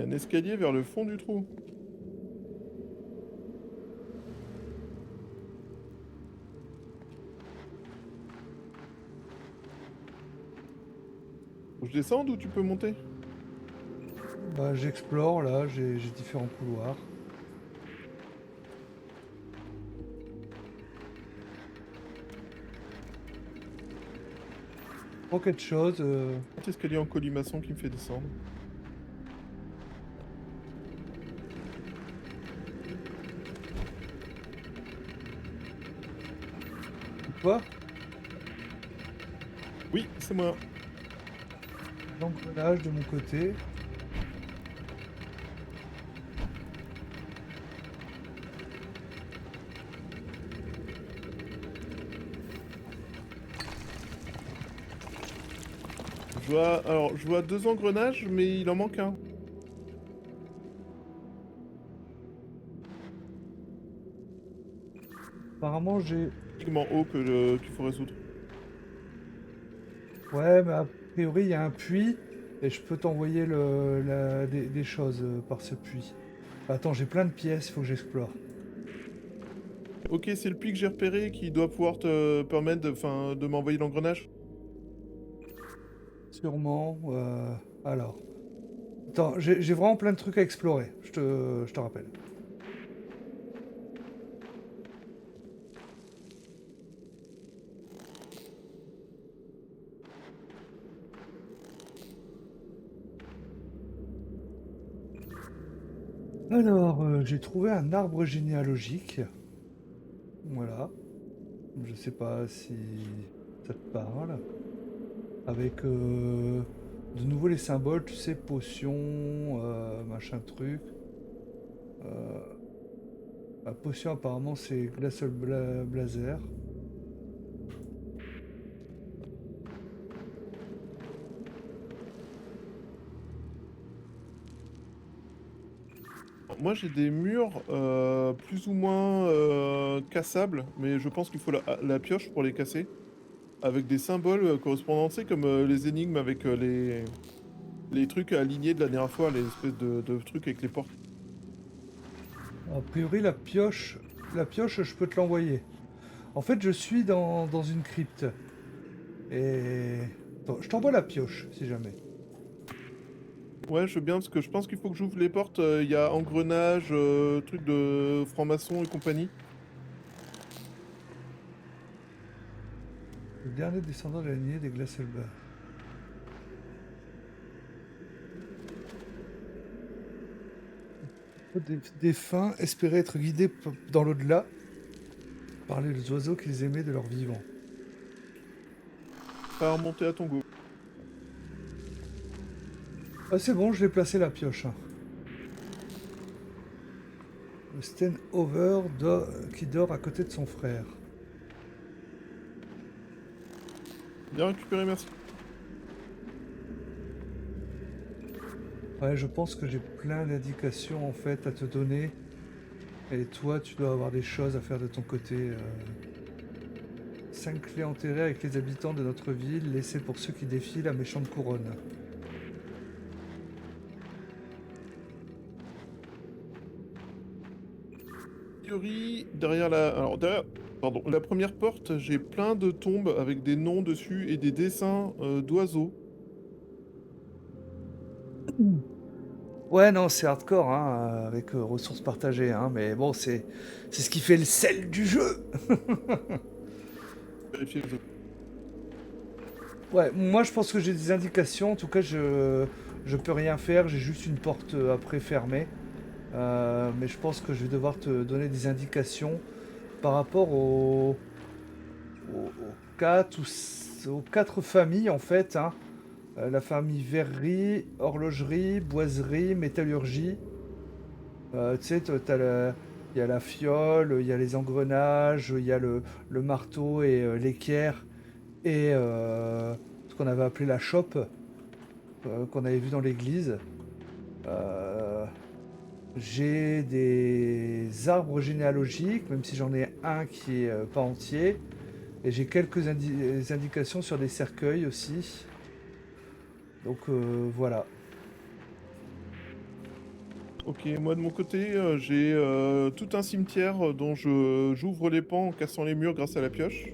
y a un escalier vers le fond du trou. Faut que je descende ou tu peux monter? Bah, j'explore là, j'ai différents couloirs. Pour quelque chose. Petit escalier en colimaçon qui me fait descendre. Quoi? Oui, c'est moi. L'engrenage de mon côté. Je vois deux engrenages, mais il en manque un. Apparemment j'ai. Uniquement haut qu'il faut résoudre. Ouais, mais a priori il y a un puits et je peux t'envoyer des choses par ce puits. Bah, attends, j'ai plein de pièces, il faut que j'explore. Ok, c'est le puits que j'ai repéré qui doit pouvoir te permettre de m'envoyer l'engrenage. Sûrement. Alors. Attends, j'ai vraiment plein de trucs à explorer, je te rappelle. Alors, j'ai trouvé un arbre généalogique. Voilà. Je sais pas si ça te parle. Avec de nouveau les symboles, tu sais, potion, machin truc. La potion apparemment c'est Glacial Blazer. Moi j'ai des murs plus ou moins cassables, mais je pense qu'il faut la pioche pour les casser. Avec des symboles correspondants, tu sais, comme les énigmes avec les trucs alignés de la dernière fois, les espèces de trucs avec les portes. A priori la pioche je peux te l'envoyer. En fait je suis dans une crypte. Et attends, je t'envoie la pioche si jamais. Ouais, je veux bien, parce que je pense qu'il faut que j'ouvre les portes. Il y a engrenage, truc de franc-maçon et compagnie. Le dernier descendant de la lignée des Glacial Blazer. Des défunts espéraient être guidés dans l'au-delà par les oiseaux qu'ils aimaient de leur vivant. Prêt à remonter à ton go. Ah, c'est bon, je l'ai placé la pioche, hein. Le Stenhover qui dort à côté de son frère. Bien récupéré, merci. Ouais, je pense que j'ai plein d'indications en fait à te donner. Et toi, tu dois avoir des choses à faire de ton côté. 5 clés enterrées avec les habitants de notre ville, laissées pour ceux qui défient la méchante couronne. Théorie, derrière la... Alors, derrière... Pardon, la première porte, j'ai plein de tombes avec des noms dessus et des dessins d'oiseaux. Ouais, non, c'est hardcore, hein, avec ressources partagées, hein, mais bon, c'est ce qui fait le sel du jeu. Vérifier les autres. Ouais, moi je pense que j'ai des indications. En tout cas, je peux rien faire. J'ai juste une porte après fermée. Mais je pense que je vais devoir te donner des indications par rapport aux aux quatre familles en fait, hein. La famille verrerie, horlogerie, boiserie, métallurgie. Tu sais, il y a la fiole, il y a les engrenages, il y a le marteau et l'équerre et ce qu'on avait appelé la chope qu'on avait vu dans l'église. Euh, j'ai des arbres généalogiques, même si j'en ai un qui est pas entier. Et j'ai quelques indications sur des cercueils aussi. Donc voilà. Ok, moi de mon côté, j'ai tout un cimetière dont j'ouvre les pans en cassant les murs grâce à la pioche.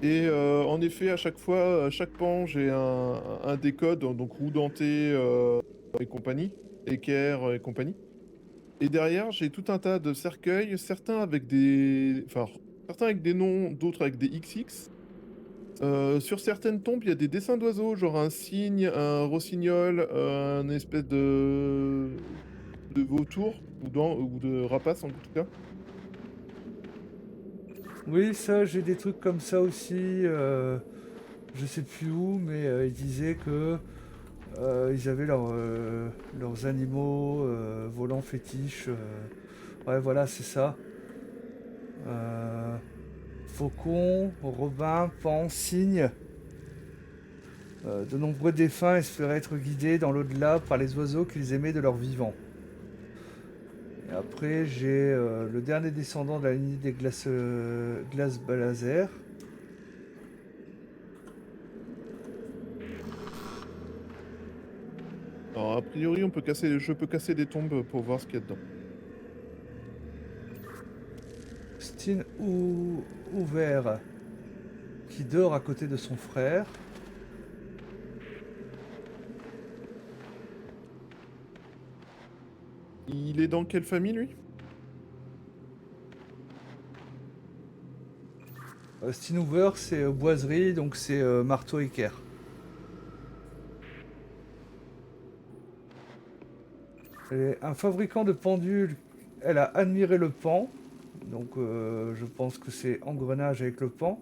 Et en effet, à chaque fois, à chaque pan, j'ai un décode, donc roue dentée et compagnie, équerre et compagnie. Et derrière, j'ai tout un tas de cercueils, certains avec certains avec des noms, d'autres avec des XX. Sur certaines tombes, il y a des dessins d'oiseaux, genre un cygne, un rossignol, un espèce de vautour, ou de rapace en tout cas. Oui, ça, j'ai des trucs comme ça aussi. Je sais plus où, mais ils disaient que ils avaient leurs animaux volants fétiches. Ouais, voilà, c'est ça. Euh, Faucon, robin, pan, cygne. De nombreux défunts espéraient être guidés dans l'au-delà par les oiseaux qu'ils aimaient de leur vivant. Et après, j'ai le dernier descendant de la lignée des glaces Balazer. Alors, a priori, je peux casser des tombes pour voir ce qu'il y a dedans. Stin Ouvert, qui dort à côté de son frère. Il est dans quelle famille, lui? Stin Hoover, c'est boiserie, donc c'est marteau équerre. Elle est un fabricant de pendules. Elle a admiré le pan, donc je pense que c'est engrenage avec le pan.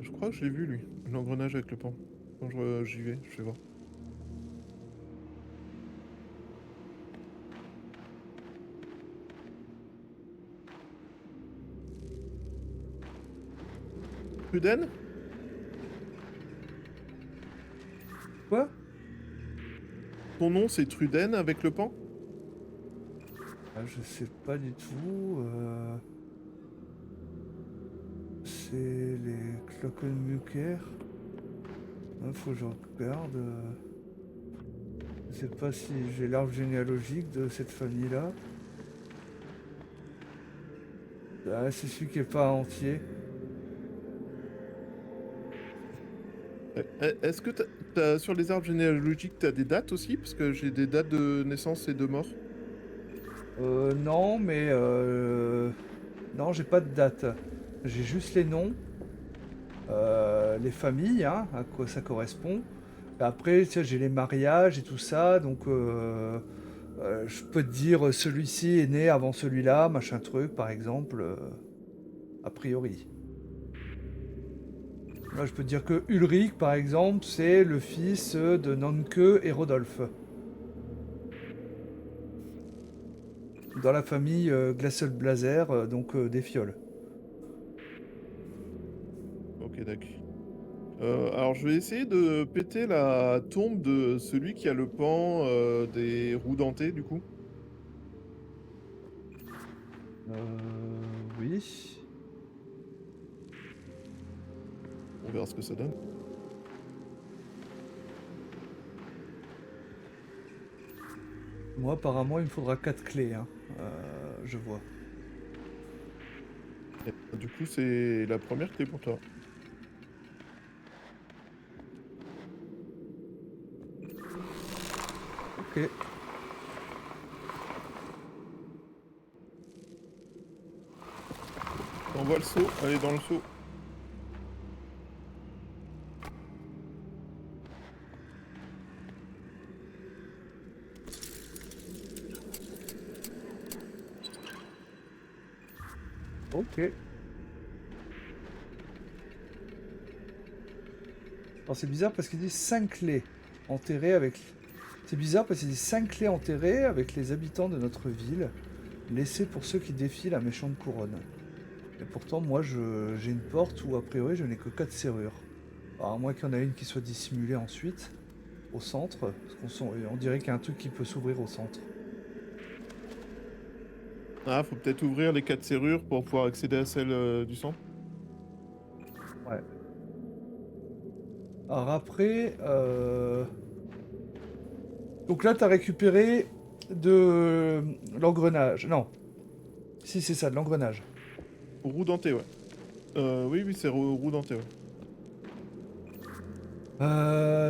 Je crois que je l'ai vu, lui. L'engrenage avec le pan. Quand j'y vais, je vais voir. Truden? Quoi? Ton nom, c'est Truden avec le pan? Ah, je sais pas du tout. C'est les Glockenmucker. Faut que je regarde. Je sais pas si j'ai l'arbre généalogique de cette famille-là. Ah, c'est celui qui est pas entier. Est-ce que sur les arbres généalogiques, t'as des dates aussi? Parce que j'ai des dates de naissance et de mort. Non, mais non, j'ai pas de date. J'ai juste les noms, les familles, hein, à quoi ça correspond. Et après, tu sais, j'ai les mariages et tout ça, donc je peux te dire celui-ci est né avant celui-là, machin truc, par exemple, a priori. Là, je peux te dire que Ulrich, par exemple, c'est le fils de Nanke et Rodolphe. Dans la famille Glassel-Blazer, donc des fioles. Ok, d'accord. Alors, je vais essayer de péter la tombe de celui qui a le pan des roues dentées, du coup. Oui. On verra ce que ça donne. Moi, apparemment, il me faudra 4 clés, hein. Je vois. Et, du coup, c'est la première clé pour toi. Ok. T'envoies le seau, allez dans le seau. Ok. Alors c'est bizarre parce qu'il dit 5 clés enterrées avec... C'est bizarre parce qu'il dit 5 clés enterrées avec les habitants de notre ville, laissées pour ceux qui défient la méchante couronne. Et pourtant, moi, j'ai une porte où, a priori, je n'ai que 4 serrures. Alors, à moins qu'il y en ait une qui soit dissimulée ensuite, au centre, parce on dirait qu'il y a un truc qui peut s'ouvrir au centre. Ah, faut peut-être ouvrir les 4 serrures pour pouvoir accéder à celle du centre. Ouais. Alors après, donc là, tu as récupéré de l'engrenage. Non, si c'est ça, de l'engrenage. Roue dentée, ouais. Oui, oui, c'est roue dentée, ouais.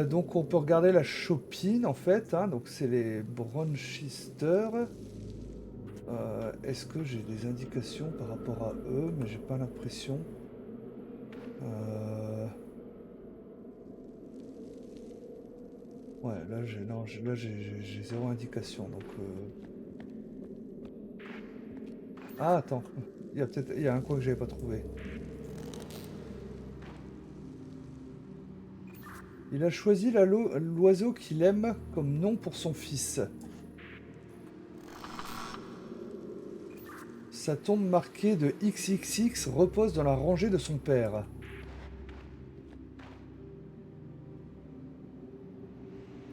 Donc on peut regarder la chopine en fait, hein, donc c'est les Bronchester. Est-ce que j'ai des indications par rapport à eux? Mais j'ai pas l'impression. Euh, Ouais, là j'ai non, j'ai zéro indication. Donc ah attends, il y a un coin que j'avais pas trouvé. Il a choisi l'oiseau qu'il aime comme nom pour son fils. Sa tombe marquée de XXX repose dans la rangée de son père.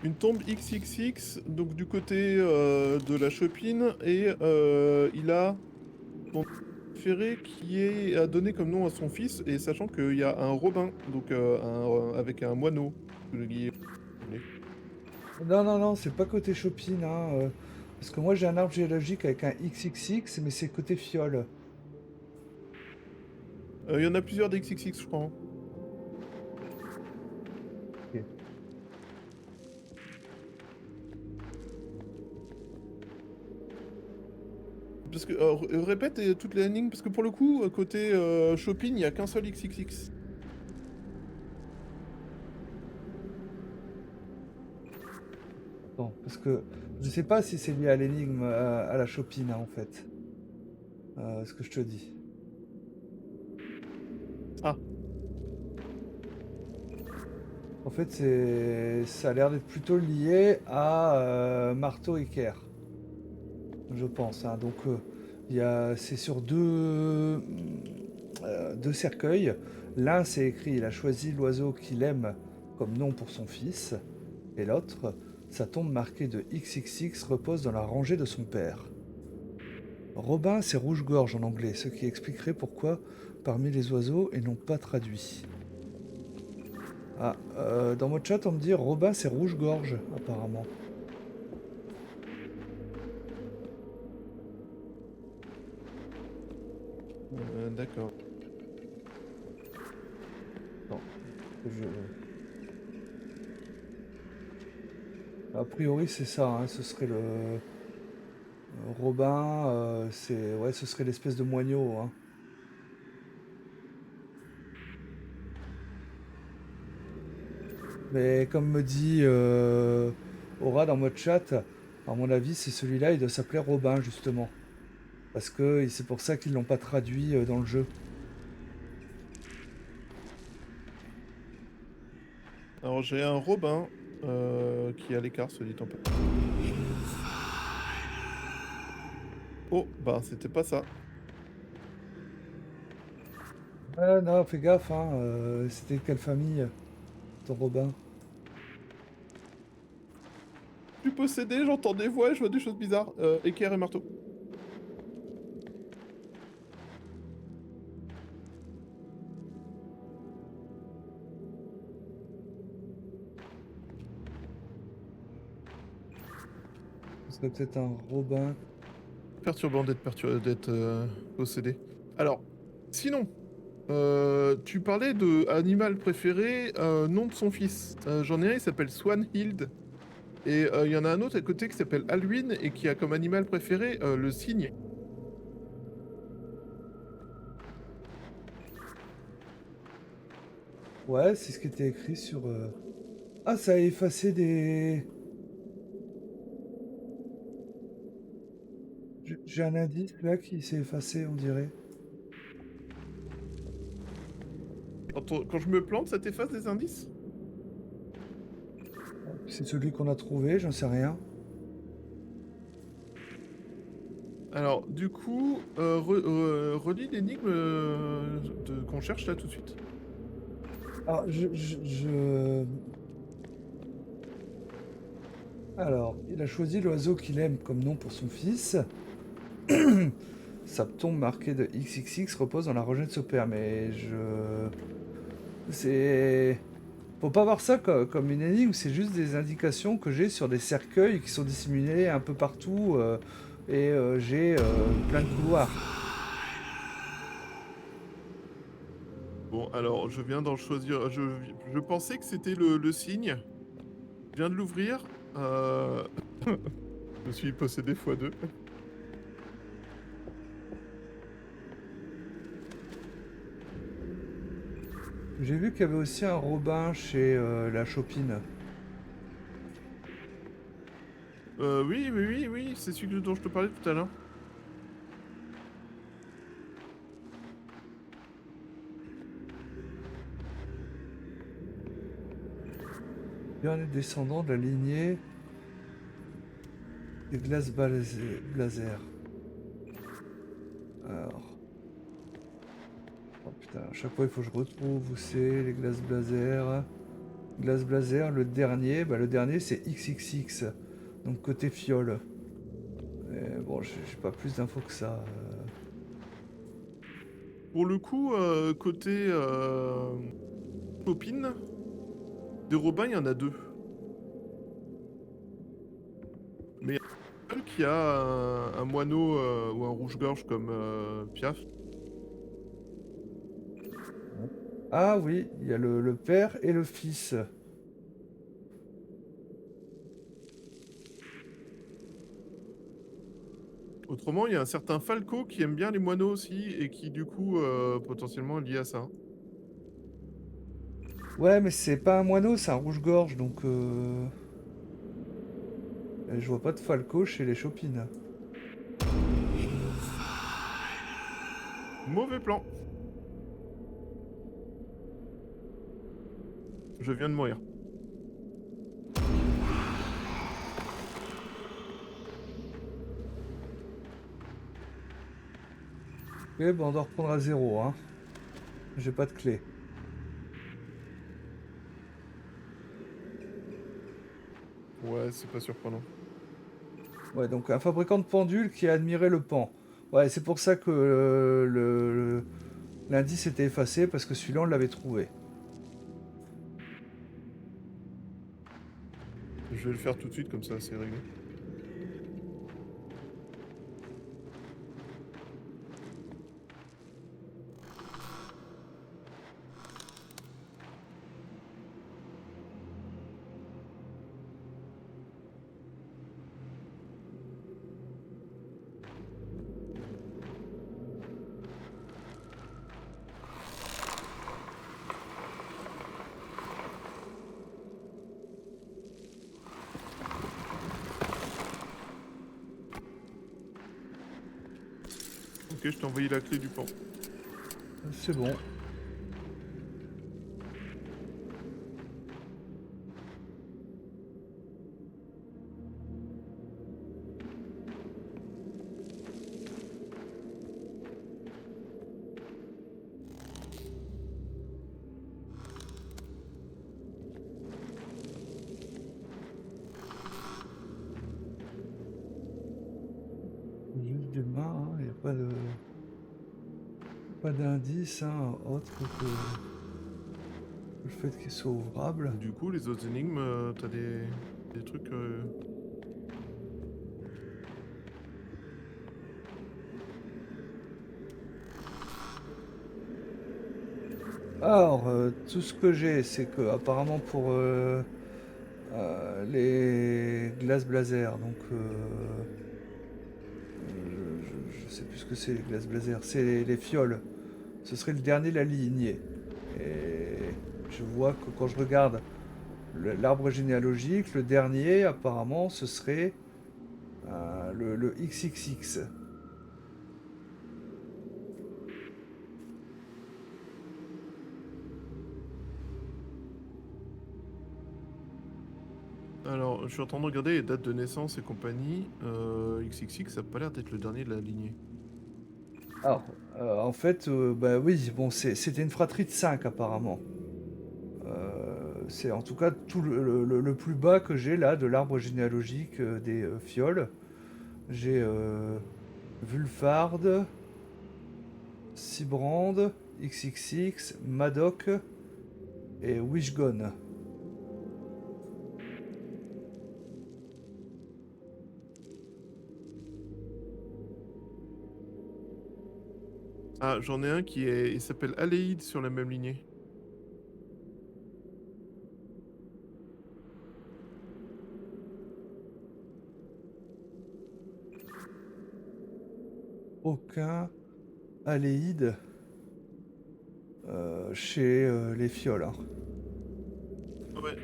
Une tombe XXX, donc du côté de la Chopine, et il a son préféré qui est à donner comme nom à son fils, et sachant qu'il y a un Robin, donc avec un moineau. qui est- Non, non, non, c'est pas côté Chopin, hein, parce que moi j'ai un arbre géologique avec un XXX, mais c'est côté fiole. Il y en a plusieurs des XXX, je crois, hein. Ok. Parce que, répète toutes les énigmes, parce que pour le coup, côté Chopin, il n'y a qu'un seul XXX. Attends, parce que je sais pas si c'est lié à l'énigme, à la Chopin, hein, en fait. Ce que je te dis. Ah, En fait, ça a l'air d'être plutôt lié à Marteau Équerre, je pense, hein. Donc, c'est sur deux cercueils. L'un, c'est écrit, il a choisi l'oiseau qu'il aime comme nom pour son fils. Et l'autre, sa tombe marquée de XXX repose dans la rangée de son père. Robin, c'est rouge-gorge en anglais, ce qui expliquerait pourquoi parmi les oiseaux et non pas traduit. Ah, dans mon chat, on me dit Robin, c'est rouge-gorge, apparemment. d'accord. Non, je... A priori, c'est ça, hein, ce serait le... Robin, c'est... Ouais, ce serait l'espèce de moineau, hein. Mais comme me dit Aura dans mode chat, à mon avis, c'est celui-là, il doit s'appeler Robin, justement. Parce que c'est pour ça qu'ils l'ont pas traduit dans le jeu. Alors j'ai un Robin qui est à l'écart, se dit en peu. Oh, bah c'était pas ça. Ah non, fais gaffe, hein, c'était quelle famille, ton Robin? Je suis possédé, j'entends des voix et je vois des choses bizarres. Équerre et marteau. Ce serait peut-être un Robin. Perturbant d'être possédé. Alors, sinon, tu parlais de animal préféré, nom de son fils. J'en ai un, il s'appelle Swanhild. Et il y en a un autre à côté qui s'appelle Alwyn et qui a comme animal préféré le cygne. Ouais, c'est ce qui était écrit sur... Ah, ça a effacé des... J'ai un indice là qui s'est effacé, on dirait. Quand je me plante, ça t'efface des indices? C'est celui qu'on a trouvé, j'en sais rien. Alors, du coup, relis l'énigme qu'on cherche là tout de suite. Alors, Alors, il a choisi l'oiseau qu'il aime comme nom pour son fils. Sa tombe marquée de XXX repose dans la rangée de son père, mais je... C'est... Faut pas voir ça comme une énigme, c'est juste des indications que j'ai sur des cercueils qui sont disséminés un peu partout et j'ai plein de couloirs. Bon, alors, je viens d'en choisir. Je pensais que c'était le signe. Je viens de l'ouvrir. Euh, je me suis possédé x2. J'ai vu qu'il y avait aussi un Robin chez la Chopine. Oui, oui, oui, oui, c'est celui dont je te parlais tout à l'heure. Dernier descendant de la lignée des glaces blazer. Alors, oh putain, à chaque fois il faut que je retrouve où c'est les glaces blazer. Glace blazer, le dernier c'est XXX, donc côté fiole. Mais bon, j'ai pas plus d'infos que ça. Pour le coup, côté copine, des Robins, il y en a deux. Mais il y en a un qui a un moineau ou un rouge-gorge comme Piaf. Ah oui, il y a le père et le fils. Autrement, il y a un certain Falco qui aime bien les moineaux aussi et qui, du coup, potentiellement est lié à ça. Ouais, mais c'est pas un moineau, c'est un rouge-gorge, donc je vois pas de Falco chez les Chopines. Mauvais plan. Je viens de mourir. Ok, bah on doit reprendre à zéro, hein. J'ai pas de clé. Ouais, c'est pas surprenant. Ouais, donc un fabricant de pendules qui a admiré le pan. Ouais, c'est pour ça que l'indice était effacé, parce que celui-là on l'avait trouvé. Je vais le faire tout de suite, comme ça, c'est réglé. Ok, je t'ai envoyé la clé du pan. C'est bon. Juste des mains, il n'y a pas d'indice hein, autre que le fait qu'il soit ouvrable. Du coup, les autres énigmes, t'as des trucs... Alors, tout ce que j'ai, c'est que apparemment pour les glaces blazer, donc je sais plus ce que c'est les glaces blazer, c'est les fioles. Ce serait le dernier de la lignée. Et je vois que quand je regarde l'arbre généalogique, le dernier, apparemment, ce serait le XXX. Alors, je suis en train de regarder les dates de naissance et compagnie. XXX, ça a pas l'air d'être le dernier de la lignée. Alors, en fait, bah oui, bon, c'était une fratrie de 5 apparemment. C'est en tout cas tout le plus bas que j'ai là de l'arbre généalogique des fioles. J'ai Wulfard, Sibrand, XXX, Madoc et Wishgone. Ah, j'en ai un qui est... Il s'appelle Aléide sur la même lignée. Aucun aléide chez les fioles, hein. Ouais.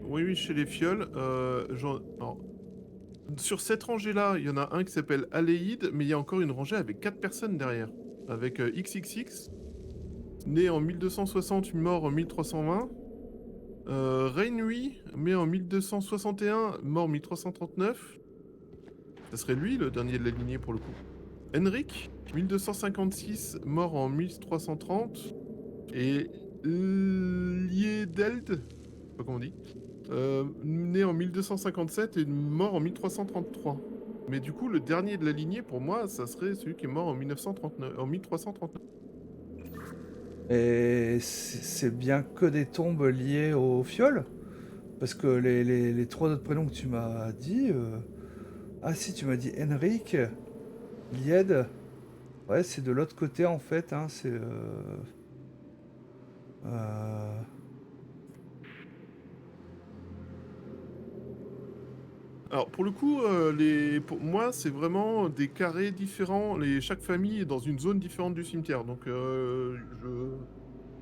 Oui, oui, chez les fioles. Alors, sur cette rangée-là, il y en a un qui s'appelle Aléide, mais il y a encore une rangée avec 4 personnes derrière. Avec XXX, né en 1260, mort en 1320. Reinui, né en 1261, mort 1339. Ça serait lui le dernier de la lignée pour le coup. Henrik, 1256, mort en 1330. Et Liedeld, je sais pas comment on dit, né en 1257 et mort en 1333. Mais du coup, le dernier de la lignée, pour moi, ça serait celui qui est mort en 1939, en 1339. Et c'est bien que des tombes liées aux fioles? Parce que les trois autres prénoms que tu m'as dit... Ah si, tu m'as dit Henrik, Lied. Ouais, c'est de l'autre côté en fait, hein, c'est... euh, Alors pour le coup, pour moi, c'est vraiment des carrés différents. Chaque famille est dans une zone différente du cimetière. Donc je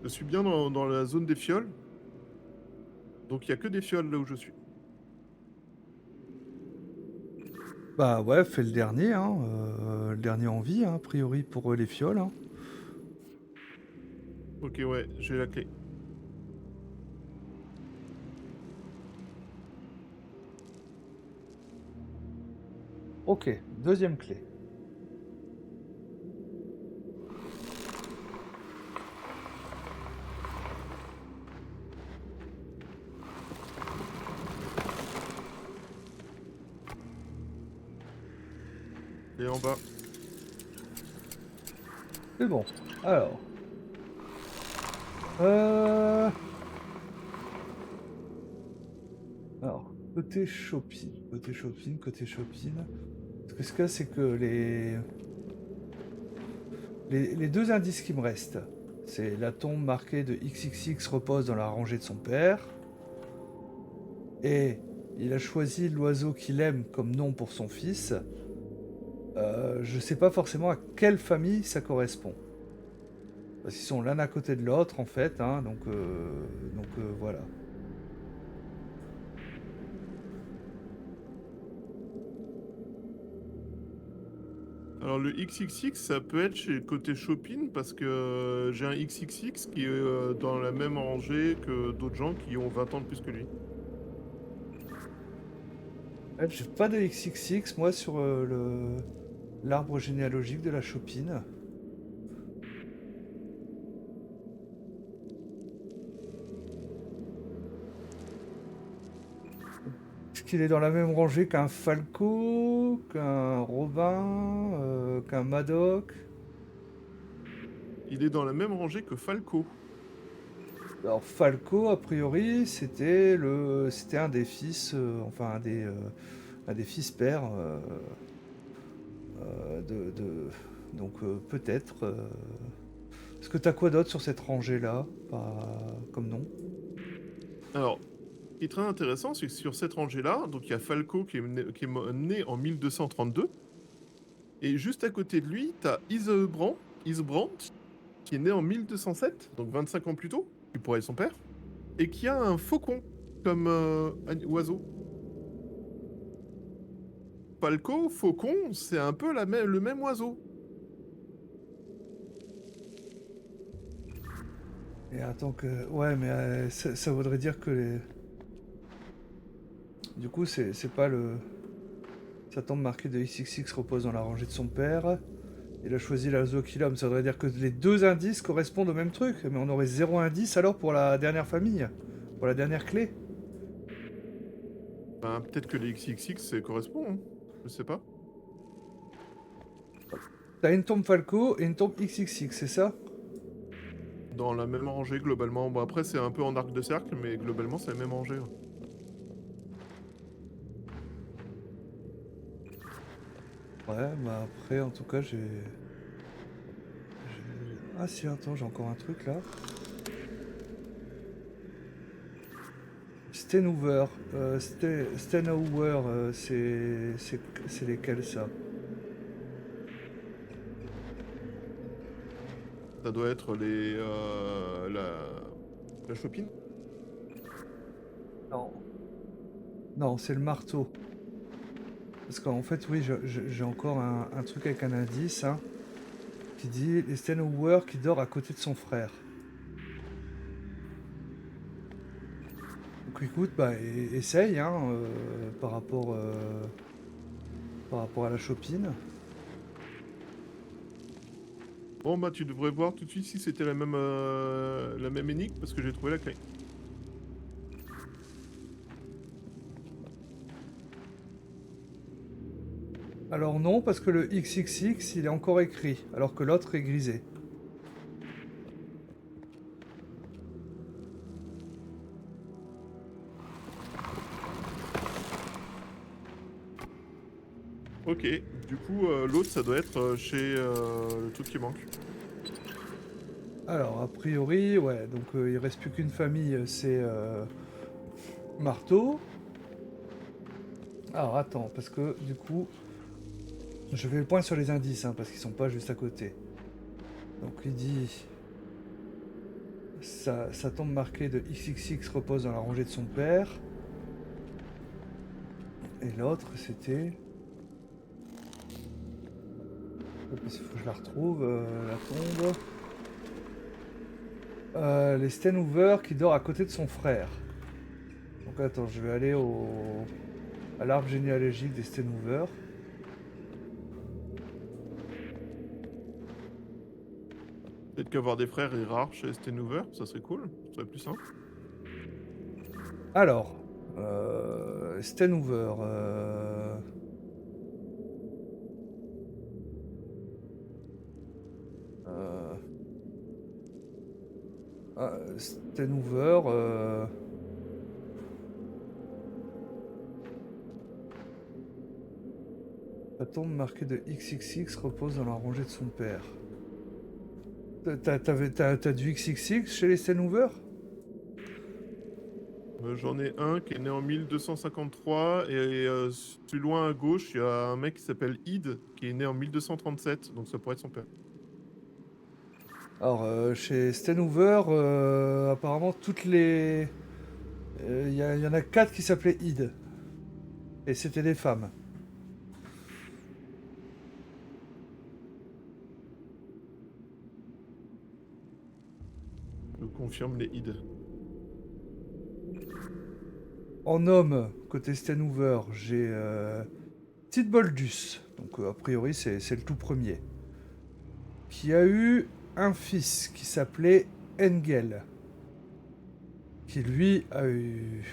suis bien dans la zone des fioles. Donc il n'y a que des fioles là où je suis. Bah ouais, fais le dernier, hein, le dernier en vie, hein, a priori pour les fioles, hein. Ok, ouais, j'ai la clé. Ok, deuxième clé. Et en bas. C'est bon. Alors... Euh... Alors, côté shopping, côté shopping, côté shopping. Ce qu'il y a, c'est que les deux indices qui me restent, c'est la tombe marquée de XXX repose dans la rangée de son père, et il a choisi l'oiseau qu'il aime comme nom pour son fils. Je sais pas forcément à quelle famille ça correspond. Parce qu'ils sont l'un à côté de l'autre en fait, hein, donc voilà. Alors le XXX, ça peut être chez côté shopping parce que j'ai un XXX qui est dans la même rangée que d'autres gens qui ont 20 ans de plus que lui. Ouais, j'ai pas de XXX moi sur l'arbre généalogique de la Chopine. Est-ce qu'il est dans la même rangée qu'un Falco, qu'un Robin, qu'un Madoc? Il est dans la même rangée que Falco. Alors Falco, a priori, c'était un des fils, enfin un des fils pères donc peut-être. Est-ce que t'as quoi d'autre sur cette rangée-là, comme nom? Alors, ce qui est très intéressant, c'est que sur cette rangée-là, donc il y a Falco qui est né en 1232, et juste à côté de lui, t'as Isebrandt, qui est né en 1207, donc 25 ans plus tôt, qui pourrait être son père, et qui a un faucon comme oiseau. Falco, faucon, c'est un peu le même oiseau. Et attends que... Ouais, mais ça voudrait dire que du coup, c'est pas le... Sa tombe marquée de XXX repose dans la rangée de son père. Il a choisi la Zokilum. Ça voudrait dire que les deux indices correspondent au même truc. Mais on aurait zéro indice alors pour la dernière famille. Pour la dernière clé. Ben, peut-être que les XXX ça correspond, hein. Je sais pas. T'as une tombe Falco et une tombe XXX, c'est ça? Dans la même rangée, globalement. Bon, après, c'est un peu en arc de cercle, mais globalement, c'est la même rangée, ouais. Ouais, bah après, en tout cas, Ah si, attends, j'ai encore un truc là. Stenhouver. Stenhouver, c'est lesquels ça? Ça doit être la chopine. Non. Non, c'est le marteau. Parce qu'en fait, oui, j'ai encore un truc avec un indice, hein, qui dit les Stenhouver qui dort à côté de son frère. Donc écoute, bah essaye, hein, par rapport à la chopine. Bon, bah, tu devrais voir tout de suite si c'était la même énigme, parce que j'ai trouvé la clé. Alors non, parce que le XXX, il est encore écrit, alors que l'autre est grisé. Ok, du coup, l'autre, ça doit être chez le truc qui manque. Alors, a priori, ouais, donc il reste plus qu'une famille, c'est Marteau. Alors attends, parce que du coup, je fais le point sur les indices, hein, parce qu'ils sont pas juste à côté. Donc il dit, sa tombe marquée de XXX repose dans la rangée de son père. Et l'autre, c'était... Il faut que je la retrouve, la tombe. Les Stenhouver qui dort à côté de son frère. Donc attends, je vais aller à l'arbre généalogique des Stenhouver. Peut-être qu'avoir des frères est rare chez Stenhouver, ça serait cool, ça serait plus simple. Alors, Stenhouver. Euh, Stenhouver. La tombe marquée de XXX repose dans la rangée de son père. T'as du XXX chez les Stenhouver? J'en ai un qui est né en 1253 et plus loin à gauche, il y a un mec qui s'appelle Id qui est né en 1237, donc ça pourrait être son père. Alors, chez Stenhouver, apparemment, toutes les. Il y en a 4 qui s'appelaient Id. Et c'était des femmes. Je confirme les Id. En homme, côté Stenhouver, j'ai Tidboldus. Donc, a priori, c'est le tout premier. Qui a eu un fils qui s'appelait Engel. Qui lui a eu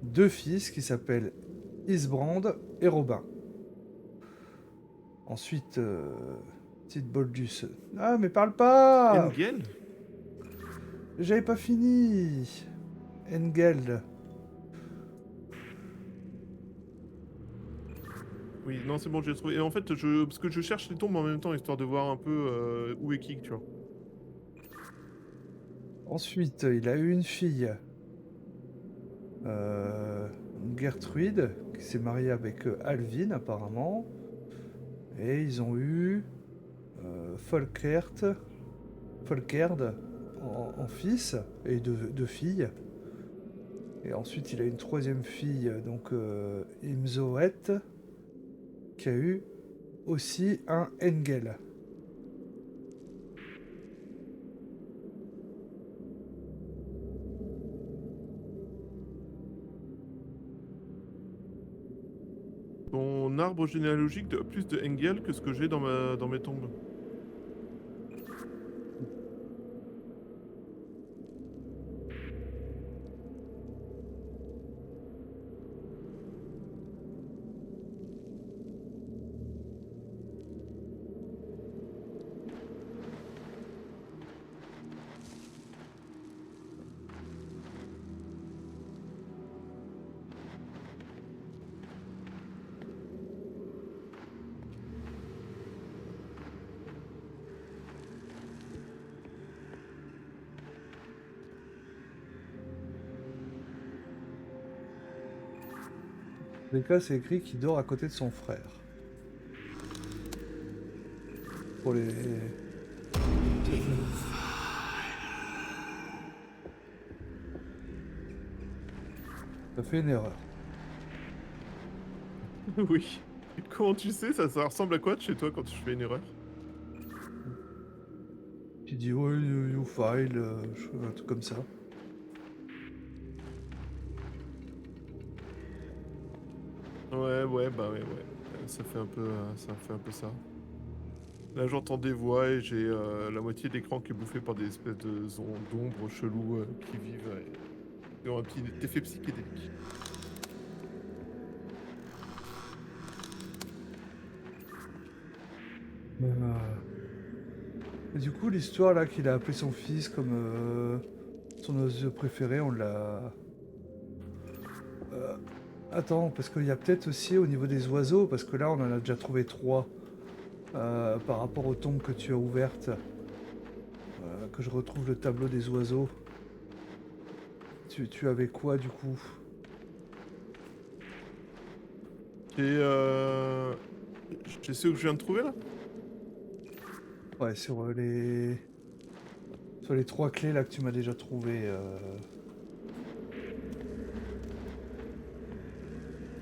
deux fils qui s'appellent Isbrand et Robin. Ensuite, Tidboldus. Ah, mais parle pas! Engel? J'avais pas fini! Engel. Oui, non, c'est bon, j'ai trouvé. Et en fait, parce que je cherche les tombes en même temps, histoire de voir un peu où est qui, tu vois. Ensuite, il a eu une fille, Gertrude, qui s'est mariée avec Alvin apparemment. Et ils ont eu Folkert, Folkeרד en fils et deux filles. Et ensuite, il a une troisième fille, donc Imzoet, qui a eu aussi un Engel. Ton arbre généalogique a plus de Engel que ce que j'ai dans mes tombes. les cas, c'est écrit qu'il dort à côté de son frère. Pour les... Ça fait une erreur. Oui. Comment tu sais, ça ressemble à quoi de chez toi quand tu fais une erreur? Tu dis, ouais, you file, un truc comme ça. Ouais, bah ouais. Ça fait un peu, ça fait un peu ça. Là, j'entends des voix et j'ai la moitié de l'écran qui est bouffé par des espèces de d'ombres chelous qui vivent et ont un petit effet psychédélique. Et du coup, l'histoire là qu'il a appelé son fils comme son oiseau préféré, on l'a. Attends, parce qu'il y a peut-être aussi au niveau des oiseaux, parce que là on en a déjà trouvé 3 par rapport aux tombes que tu as ouvertes, que je retrouve le tableau des oiseaux. Tu avais quoi du coup? Et je sais où je viens de trouver là. Ouais, sur les 3 clés là que tu m'as déjà trouvé.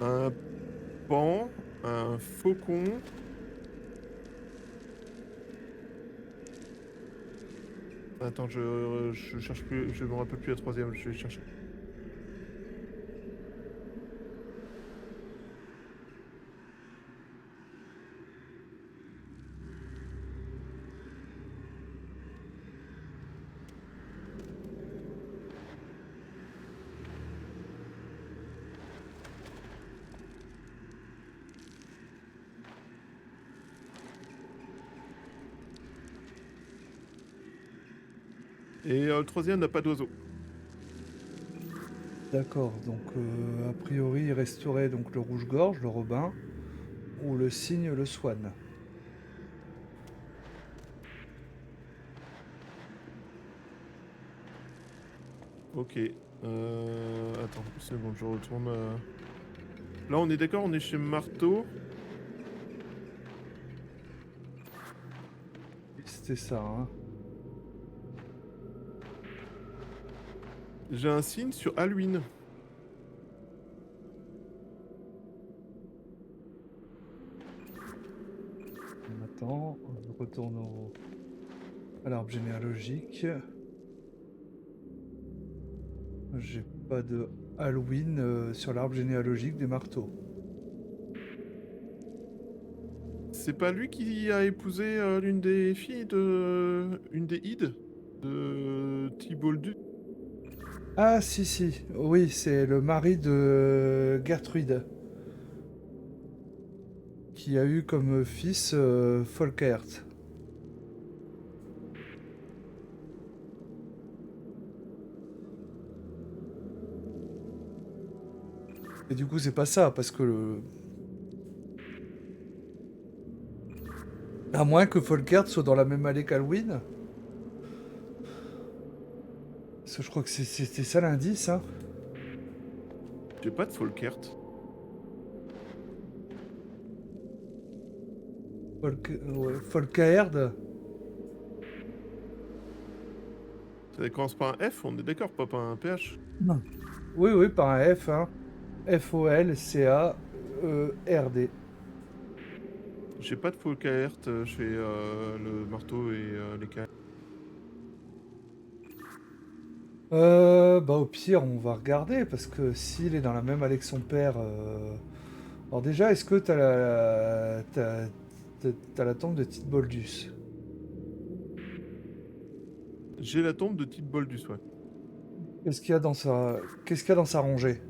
Un pan, un faucon. Attends, je cherche plus, je me rappelle plus la troisième, je vais chercher. Et le troisième n'a pas d'oiseau. D'accord, donc a priori il resterait donc le rouge-gorge, le robin, ou le cygne, le swan. Ok. Attends, c'est bon, je retourne. Là, on est d'accord, on est chez Marteau. C'était ça, hein. J'ai un signe sur Halloween. Attends, je retourne à l'arbre généalogique. J'ai pas de Halloween sur l'arbre généalogique des marteaux. C'est pas lui qui a épousé l'une des filles de. Une des Ides de Thibauldu. Ah si si, oui, c'est le mari de Gertrude, qui a eu comme fils Volkert. Et du coup c'est pas ça, parce que à moins que Volkert soit dans la même allée qu'Halloween. Parce que je crois que c'était ça l'indice, hein. J'ai pas de Folkert. Ouais, Volkert. Ça commence par un F, on est d'accord, pas par un PH. Non. Oui, oui, par un F, hein. Folcard. J'ai pas de Folkert chez le marteau et les cannes. Bah au pire, on va regarder, parce que s'il est dans la même allée que son père... Alors déjà, est-ce que t'as la tombe de Tite Boldus? J'ai la tombe de type Boldus, ouais. Qu'est-ce qu'il y a dans sa rangée?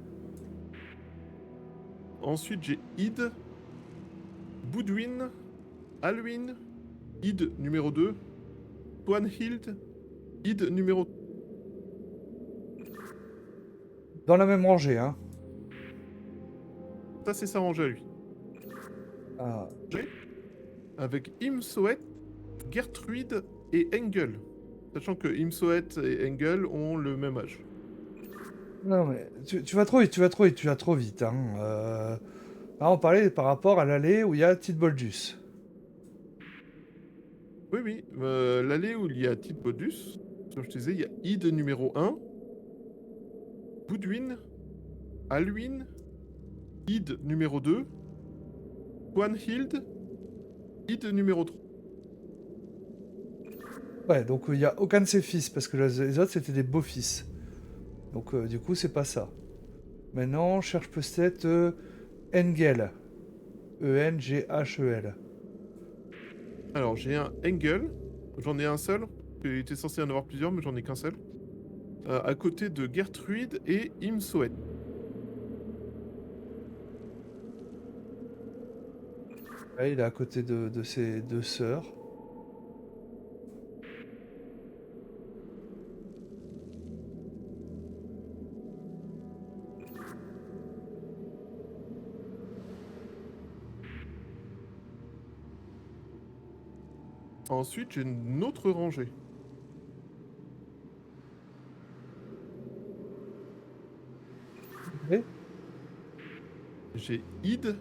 Ensuite, j'ai Id, Boudwin, Alwyn, Id numéro 2, Swanhild, Id numéro... Dans la même rangée, hein. Ça, c'est sa rangée à lui. Ah, Avec Imsoet, Gertrude et Engel. Sachant que Imsoet et Engel ont le même âge. Non, mais tu vas trop vite, tu vas trop vite, tu vas trop vite. Hein. Là, on parlait par rapport à l'allée où il y a Titboldus. Oui, oui. L'allée où il y a Titbodus, comme je te disais, il y a Id numéro 1, Boudwin, Alwyn, Id numéro 2, Swanhild, Id numéro 3. Ouais, donc il n'y a aucun de ses fils, parce que les autres, c'était des beaux-fils. Donc du coup, c'est pas ça. Maintenant, on cherche peut-être Engel. Enghel. Alors, j'ai un Engel, j'en ai un seul. Il était censé y en avoir plusieurs, mais j'en ai qu'un seul. À côté de Gertrude et Imsoet. Ouais, il est à côté de ses deux sœurs. Ensuite, j'ai une autre rangée. Et J'ai Id,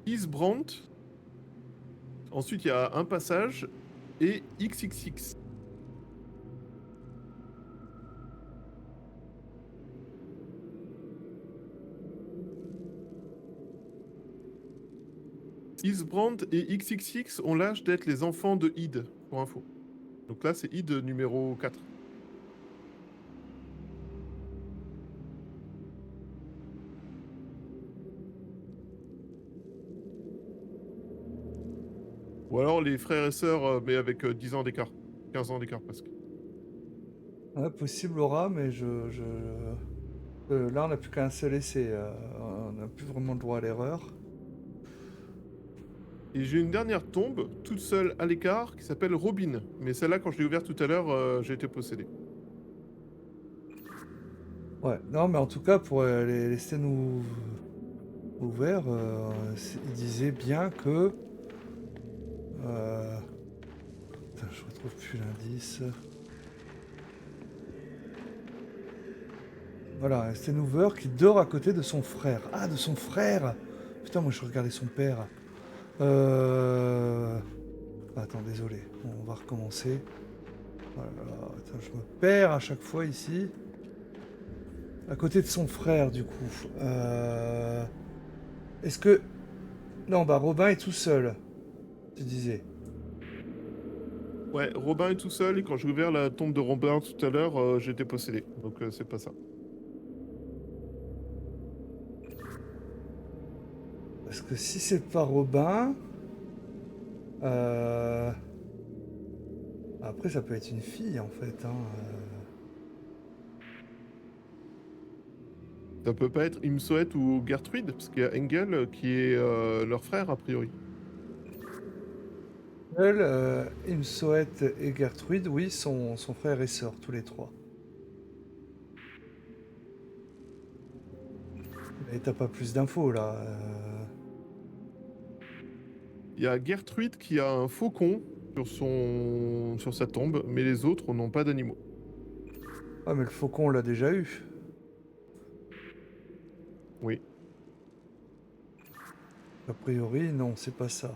Isbrand. Ensuite, il y a un passage et XXX. Isbrand et XXX ont l'âge d'être les enfants de Id, pour info. Donc là, c'est Id numéro 4. Ou alors les frères et sœurs, mais avec 10 ans d'écart. 15 ans d'écart presque. ouais, possible Laura, mais là, on n'a plus qu'un seul essai. On n'a plus vraiment le droit à l'erreur. Et j'ai une dernière tombe, toute seule à l'écart, qui s'appelle Robin. Mais celle-là, quand je l'ai ouverte tout à l'heure, j'ai été possédé. Ouais, non, mais en tout cas, pour les scènes ouvertes, il disait bien que. euh, Putain, je retrouve plus l'indice. Voilà, un scène ouvert qui dort à côté de son frère. Ah, de son frère! Putain, moi je regardais son père. Euh... Attends, désolé, on va recommencer. Oh là là, attends, je me perds à chaque fois ici. À côté de son frère, du coup. Est-ce que... Non, bah Robin est tout seul, tu disais. Ouais, Robin est tout seul, et quand j'ai ouvert la tombe de Robin tout à l'heure, j'ai été possédé. Donc c'est pas ça. Parce que si c'est pas Robin... euh, Après, ça peut être une fille, en fait. Hein. Ça peut pas être Imsoet ou Gertrude, parce qu'il y a Engel qui est leur frère, a priori. Elle, Imsoet et Gertrude, oui, sont frère et sœur, tous les trois. Mais t'as pas plus d'infos, là. Il y a Gertrude qui a un faucon sur sa tombe, mais les autres n'ont pas d'animaux. Ah, mais le faucon, on l'a déjà eu. Oui. A priori, non, c'est pas ça.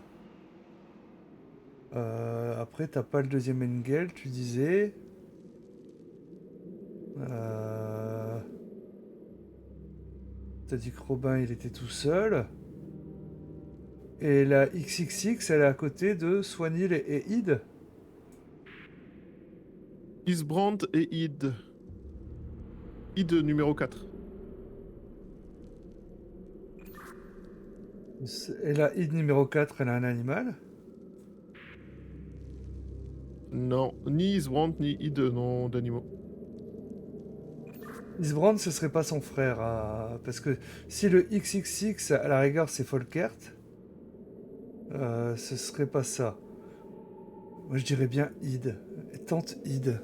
Après, t'as pas le deuxième Engel, tu disais. Euh, T'as dit que Robin, il était tout seul. Et la XXX, elle est à côté de Swanhild et Id. Isbrand et Id. Id numéro 4. Et la Id numéro 4, elle a un animal. Non, ni Isbrand ni Id n'ont d'animaux. Isbrand, ce serait pas son frère. Parce que si le XXX, à la rigueur, c'est Folkert, ce serait pas ça. Moi, je dirais bien Id. Tante Id,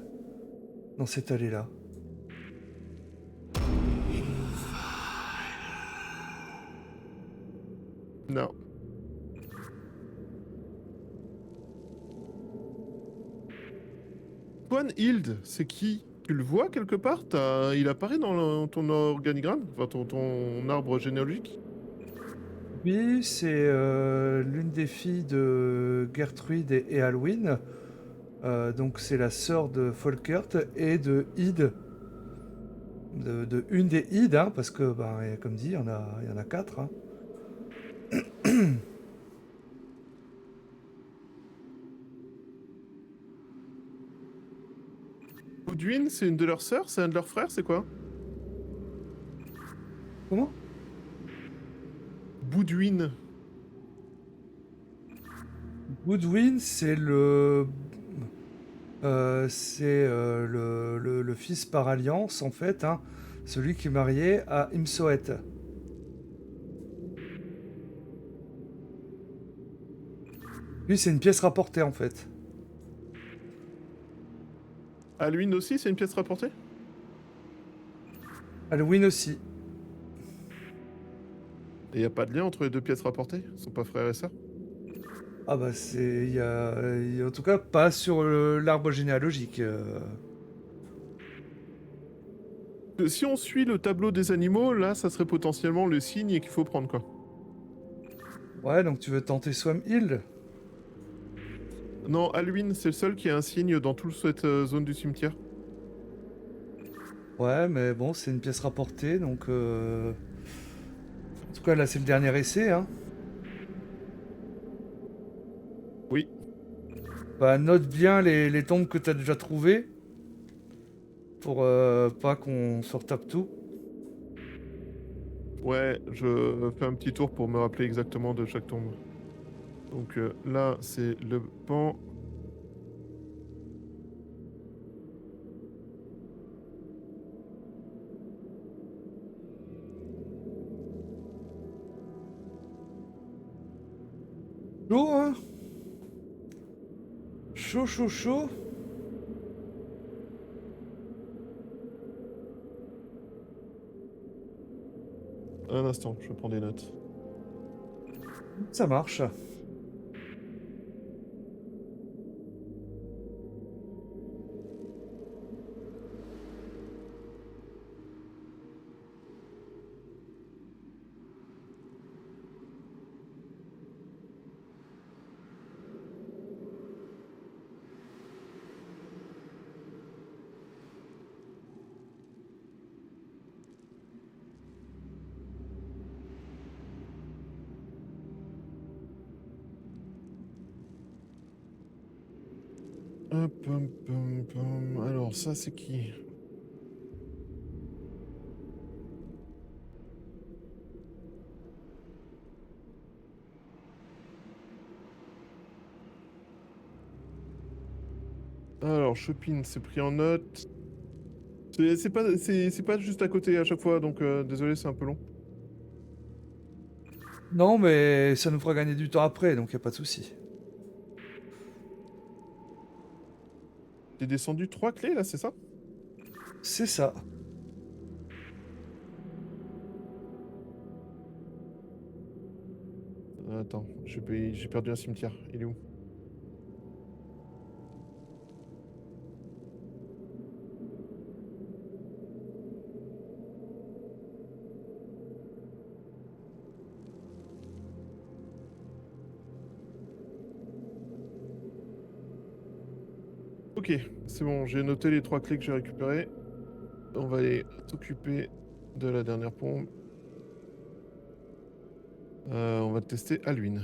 dans cette allée-là. Non. Swanhild, c'est qui? Tu le vois quelque part? Il apparaît dans ton organigramme? Enfin, ton arbre généalogique? Oui, c'est l'une des filles de Gertrude et Alwyn. Donc c'est la sœur de Folkert et de Id. De une des Id, hein, parce que, ben, comme dit, il y en a quatre. Hein. Goodwin, c'est une de leurs sœurs? C'est un de leurs frères? C'est quoi? Comment? Boudwin. Goodwin, c'est le fils par alliance, en fait, hein, celui qui est marié à Imsoet. Lui, c'est une pièce rapportée, en fait. Alwyn aussi, c'est une pièce rapportée? Alwyn aussi. Et y a pas de lien entre les deux pièces rapportées? Ils sont pas frères et sœurs? Ah bah c'est... en tout cas, pas sur l'arbre généalogique. Si on suit le tableau des animaux, là, ça serait potentiellement le signe qu'il faut prendre, quoi. Ouais, donc tu veux tenter Swam Hill? Non, Alwyn, c'est le seul qui a un signe dans toute cette zone du cimetière. Ouais, mais bon, c'est une pièce rapportée, donc... En tout cas, là, c'est le dernier essai, hein. Oui. Bah, note bien les tombes que t'as déjà trouvées, pour pas qu'on se retape tout. Ouais, je fais un petit tour pour me rappeler exactement de chaque tombe. Donc là, c'est le pan. Chaud, hein? Chaud, chaud, chaud. Un instant, je prends des notes. Ça marche. Hop, hop, hop, hop. Alors, ça, c'est qui? Alors, Chopin, c'est pris en note. C'est pas juste à côté à chaque fois, donc désolé, c'est un peu long. Non, mais ça nous fera gagner du temps après, donc y a pas de souci. T'es descendu 3 clés, là, c'est ça? C'est ça. Attends, j'ai perdu un cimetière. Il est où? Ok, c'est bon, j'ai noté les 3 clés que j'ai récupérées. On va aller s'occuper de la dernière pompe. On va tester Alwyn.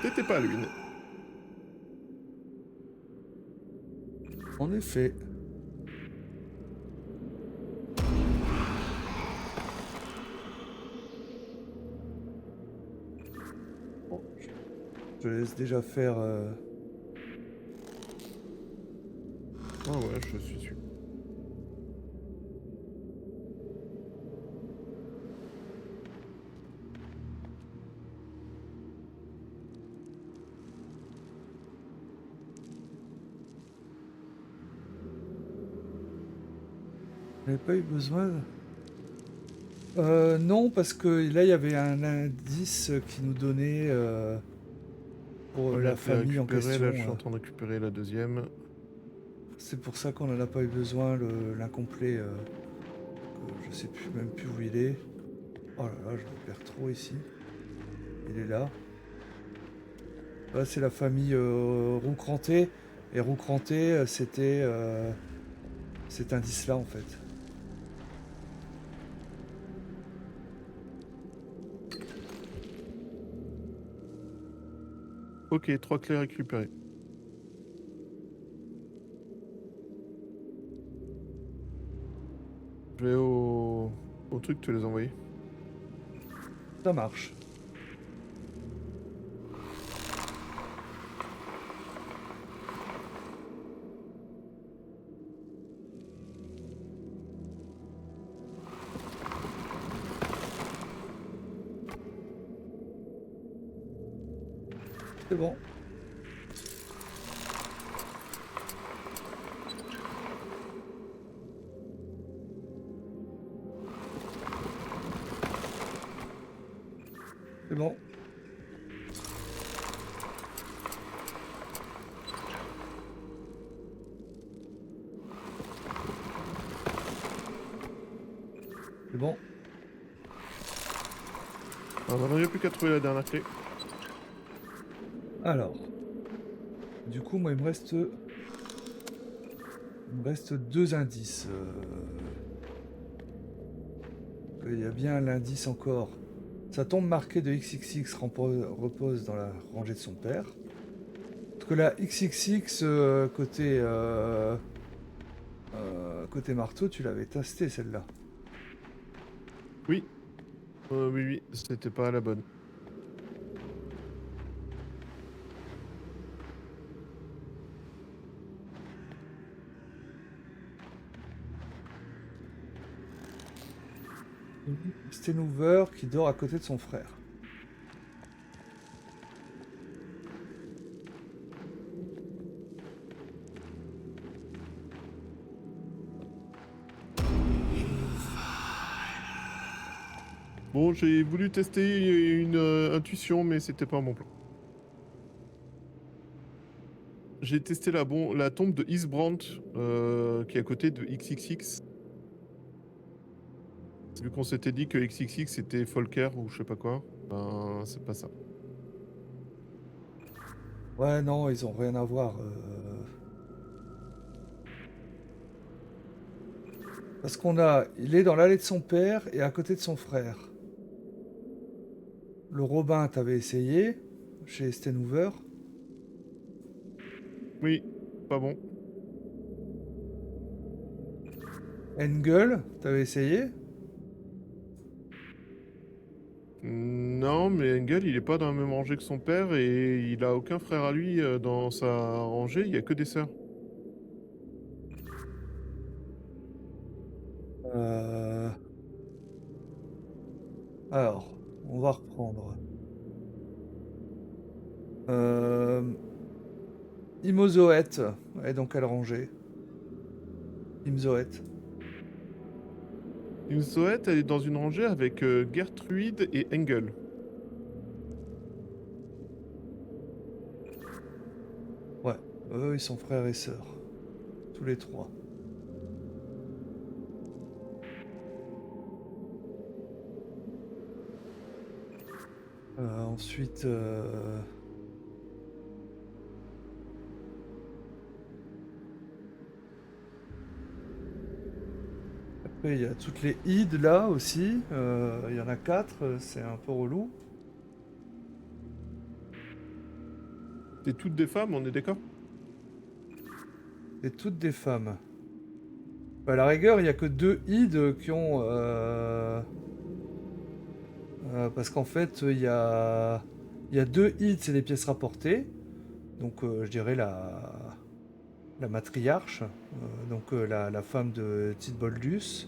C'était pas Alwyn. En effet. Bon, je te laisse déjà faire... Ah ouais, je suis dessus. J'avais pas eu besoin... non, parce que là, il y avait un indice qui nous donnait... pour Première la clé famille en récupérée, question. là je suis en train de récupérer la deuxième. C'est pour ça qu'on n'en a pas eu besoin, l'incomplet. Que je sais plus même plus où il est. Oh là là, je me perds trop ici. Il est là. Là, c'est la famille Roucranté. Et Roucranté, c'était cet indice-là en fait. Ok, 3 clés récupérées. Je vais au truc, te les envoyer. Ça marche. C'est bon. C'est bon. C'est bon. Alors, maintenant, il n'y a plus qu'à trouver la dernière clé. Alors. Du coup, moi, il me reste 2 indices. Il y a bien l'indice encore. Sa tombe marquée de XXX repose dans la rangée de son père. Parce que la XXX côté marteau, tu l'avais testé celle-là. Oui, oui, oui, c'était pas la bonne. Stenhouver qui dort à côté de son frère. Bon, j'ai voulu tester une intuition, mais c'était pas mon plan. J'ai testé la tombe de Isbrandt, qui est à côté de XXX. Vu qu'on s'était dit que XXX c'était Folker ou je sais pas quoi, ben c'est pas ça. Ouais, non, ils ont rien à voir. Parce qu'on a... Il est dans l'allée de son père et à côté de son frère. Le Robin, t'avais essayé chez Stenhouver. Oui, pas bon. Engel, t'avais essayé. Non, mais Engel, il est pas dans la même rangée que son père et il a aucun frère à lui dans sa rangée, il y a que des sœurs. Euh, Alors, on va reprendre. Euh... Imozoët. Elle est dans quelle rangée? Imzoët. Imsoet, elle est dans une rangée avec Gertrude et Engel. Ouais, eux, ils sont frères et sœurs. Tous les trois. Ensuite... Après, il y a toutes les ides là aussi. Il y en a 4, c'est un peu relou. C'est toutes des femmes, on est d'accord? C'est toutes des femmes. Bah, à la rigueur, il n'y a que 2 ides qui ont... parce qu'en fait, il y a 2 ides, c'est des pièces rapportées. Donc, je dirais la matriarche, la femme de Titboldus.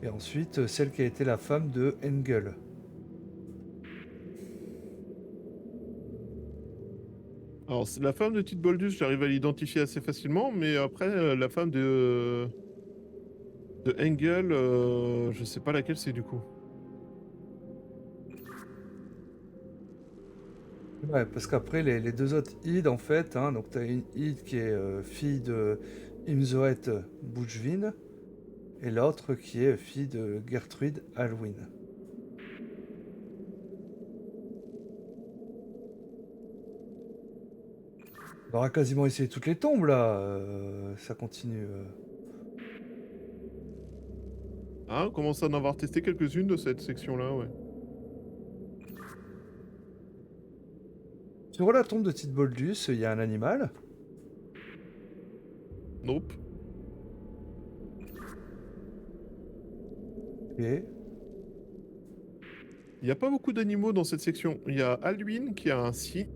Et ensuite, celle qui a été la femme de Engel. Alors, la femme de Tite Boldus, j'arrive à l'identifier assez facilement, mais après, la femme de Engel, je sais pas laquelle c'est du coup. Ouais, parce qu'après, les deux autres Id, en fait, hein, donc tu as une Id qui est fille de Imzoet Bujvin, et l'autre qui est fille de Gertrude Alwyn. On aura quasiment essayé toutes les tombes, là. Ça continue. Ah, on commence à en avoir testé quelques-unes de cette section-là, ouais. Sur la tombe de Titboldus, il y a un animal. Nope. Et Il n'y a pas beaucoup d'animaux dans cette section. Il y a Alduin qui a un cygne.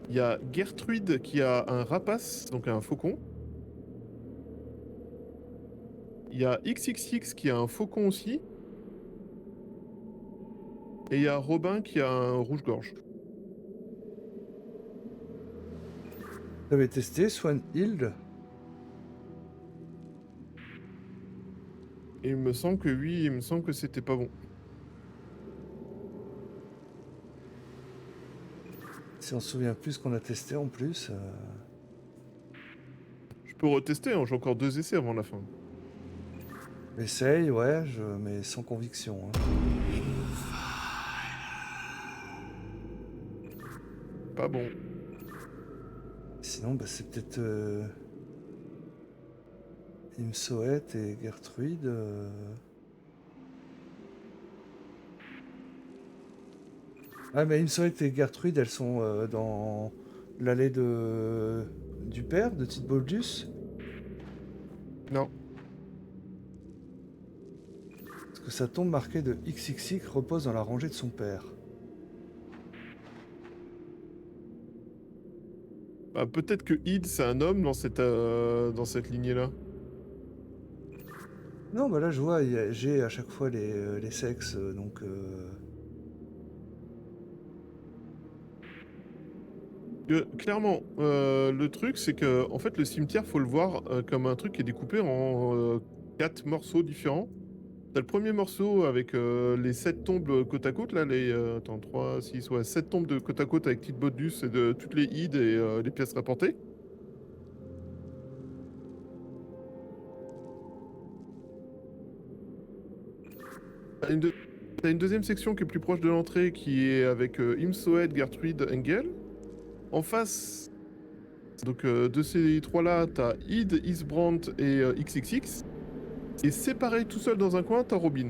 Il y a Gertrude qui a un rapace, donc un faucon. Il y a XXX qui a un faucon aussi. Et il y a Robin qui a un rouge-gorge. tu avais testé Swanhild. Et il me semble que oui, il me semble que c'était pas bon. Si on se souvient plus ce qu'on a testé en plus. Je peux retester, hein, j'ai encore 2 essais avant la fin. Essaye, ouais, mais sans conviction, hein. Pas bon. Sinon, bah, c'est peut-être Imsoet et Gertrude. Ah, mais Imsoet et Gertrude, elles sont dans l'allée du père de Titboldus. Non. Parce que sa tombe marquée de XXX repose dans la rangée de son père. Bah, peut-être que Id, c'est un homme dans cette lignée-là. Non, bah là, je vois, j'ai à chaque fois les sexes, donc... Clairement, le truc, c'est que en fait, le cimetière, faut le voir comme un truc qui est découpé en 4 morceaux différents. T'as le premier morceau avec les 7 tombes côte à côte, là, attends, 3, 6, ouais, 7 tombes de côte à côte avec Tite Bodus et de toutes les ides et les pièces rapportées. T'as une, deux- T'as une deuxième section qui est plus proche de l'entrée, qui est avec Imsoed, Gertrude, Engel. En face, donc de ces trois-là, t'as Id, Isbrand et XXX. Et séparé tout seul dans un coin, t'as Robin.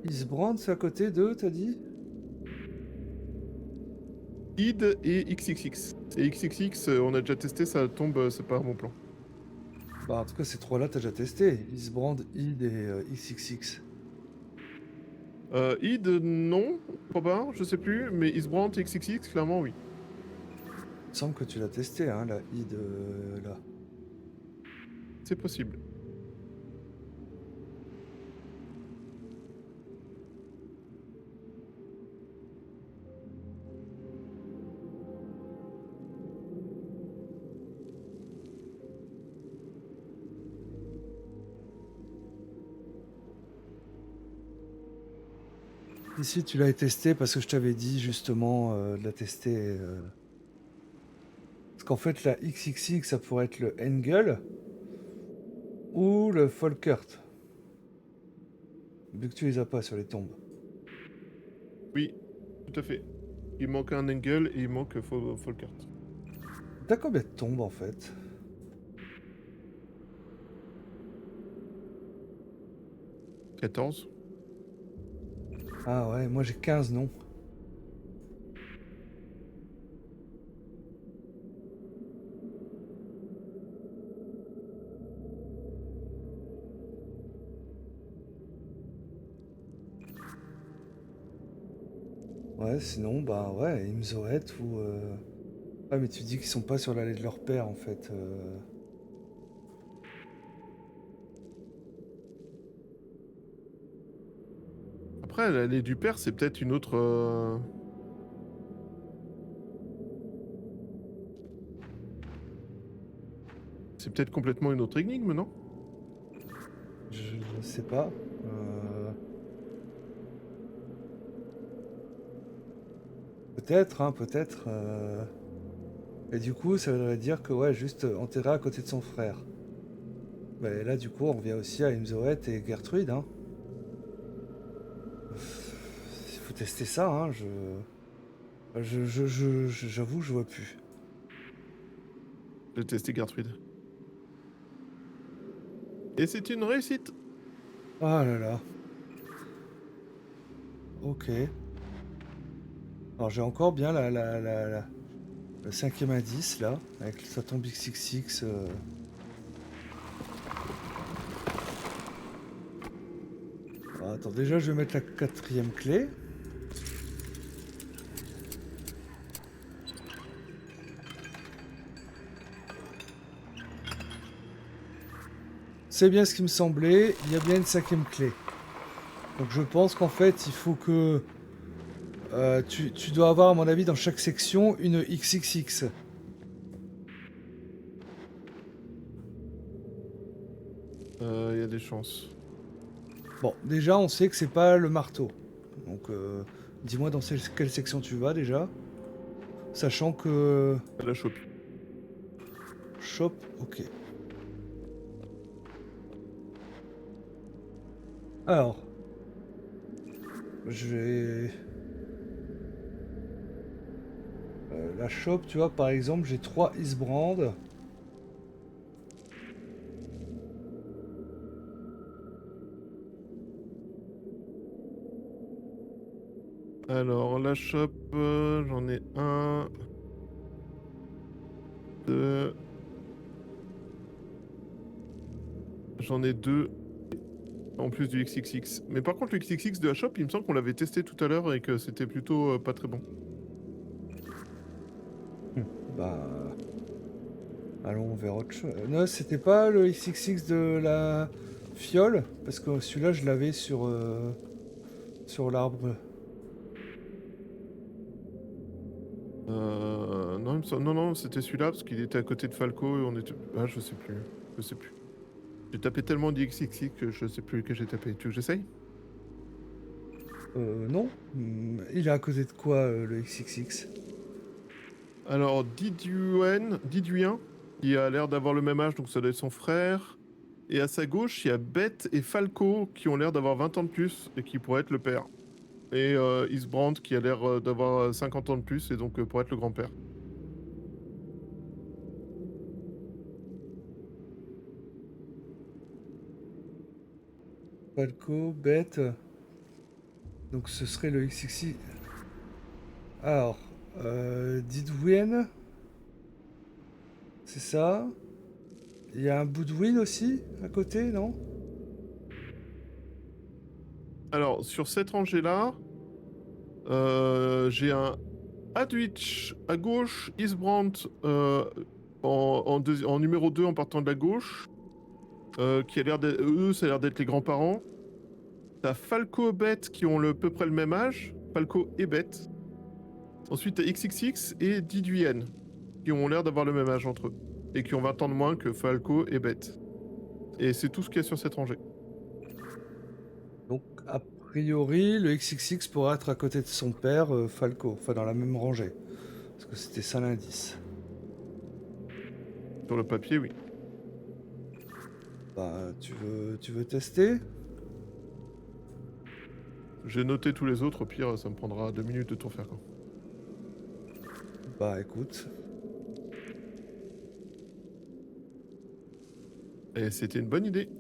Isbrand, c'est à côté d'eux, t'as dit? Id et XXX. Et XXX, on a déjà testé, ça tombe, c'est pas mon plan. Bah, en tout cas, ces trois-là, t'as déjà testé. Isbrand, Id et XXX. Id, non, pas pas, je sais plus, mais Isbrand et XXX, clairement, oui. Il me semble que tu l'as testé, hein, la Id, là. C'est possible. Ici, tu l'avais testé parce que je t'avais dit, justement, de la tester... Parce qu'en fait, la XXX, ça pourrait être le Engel ou le Folkert. Vu que tu les as pas sur les tombes. Oui, tout à fait. Il manque un Engel et il manque Folkert. T'as combien de tombes, en fait? 14. Ah ouais, moi j'ai 15 noms. Ouais, sinon, bah ouais, Imzoet ou... Ah, mais tu dis qu'ils sont pas sur l'allée de leur père, en fait. Après, l'allée du père, c'est peut-être une autre... c'est peut-être complètement une autre énigme, non? Je sais pas. Peut-être, hein, peut-être. Et du coup, ça voudrait dire que, ouais, juste enterré à côté de son frère. Bah, et là, du coup, on revient aussi à Imzoet et Gertrude, hein. Il faut tester ça, hein. J'avoue, je vois plus. J'ai testé Gertrude. Et c'est une réussite. Ah là là. Ok. Alors, j'ai encore bien le cinquième indice, là, avec ça tombe XXX. Alors, attends, déjà, je vais mettre la quatrième clé. C'est bien ce qui me semblait, il y a bien une cinquième clé. Donc je pense qu'en fait, il faut que... tu dois avoir, à mon avis, dans chaque section, une XXX. Il y a des chances. Bon, déjà, on sait que c'est pas le marteau. Donc, dis-moi dans quelle section tu vas, déjà. Sachant que... Elle a chopé. Shop, ok. Alors... Je vais... la shop, tu vois, par exemple, j'ai 3 Isbrand. Alors, la shop, j'en ai un, deux, j'en ai deux, en plus du XXX. Mais par contre, le XXX de la shop, il me semble qu'on l'avait testé tout à l'heure et que c'était plutôt pas très bon. Bah... Allons vers autre chose. Non, c'était pas le XXX de la fiole, parce que celui-là, je l'avais sur l'arbre. Non, non, non, c'était celui-là parce qu'il était à côté de Falco et on était. Ah, je sais plus. Je sais plus. J'ai tapé tellement d'XXX que je sais plus lequel j'ai tapé. Tu veux que j'essaye? Non. Il est à côté de quoi, le XXX? Alors, Diduyen, qui a l'air d'avoir le même âge, donc ça doit être son frère. Et à sa gauche, il y a Beth et Falco qui ont l'air d'avoir 20 ans de plus et qui pourraient être le père. Et Isbrand qui a l'air d'avoir 50 ans de plus et donc pourrait être le grand-père. Falco, bête. Donc ce serait le XXX. Alors, Didwin. C'est ça. Il y a un Boudwin aussi, à côté, non? Alors, sur cette rangée-là, j'ai un Hadwich à gauche, Isbrand en numéro 2 en partant de la gauche, qui a l'air d'être... Eux, ça a l'air d'être les grands-parents. T'as Falco et Beth qui ont à peu près le même âge. Falco et Beth. Ensuite, t'as XXX et Diduyen qui ont l'air d'avoir le même âge entre eux. Et qui ont 20 ans de moins que Falco et Beth. Et c'est tout ce qu'il y a sur cette rangée. Donc, a priori, le XXX pourrait être à côté de son père, Falco. Enfin, dans la même rangée. Parce que c'était ça l'indice. Sur le papier, oui. Bah, tu veux tester? J'ai noté tous les autres, au pire, ça me prendra 2 minutes de tout refaire, quoi. Bah, écoute. Et c'était une bonne idée.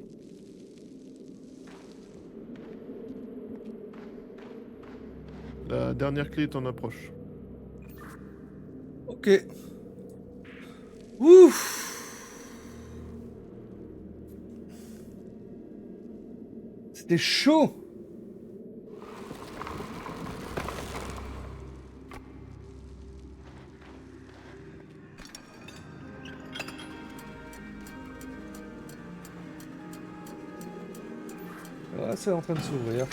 La dernière clé est en approche. Ok. Ouf! C'était chaud! Ah, c'est en train de s'ouvrir.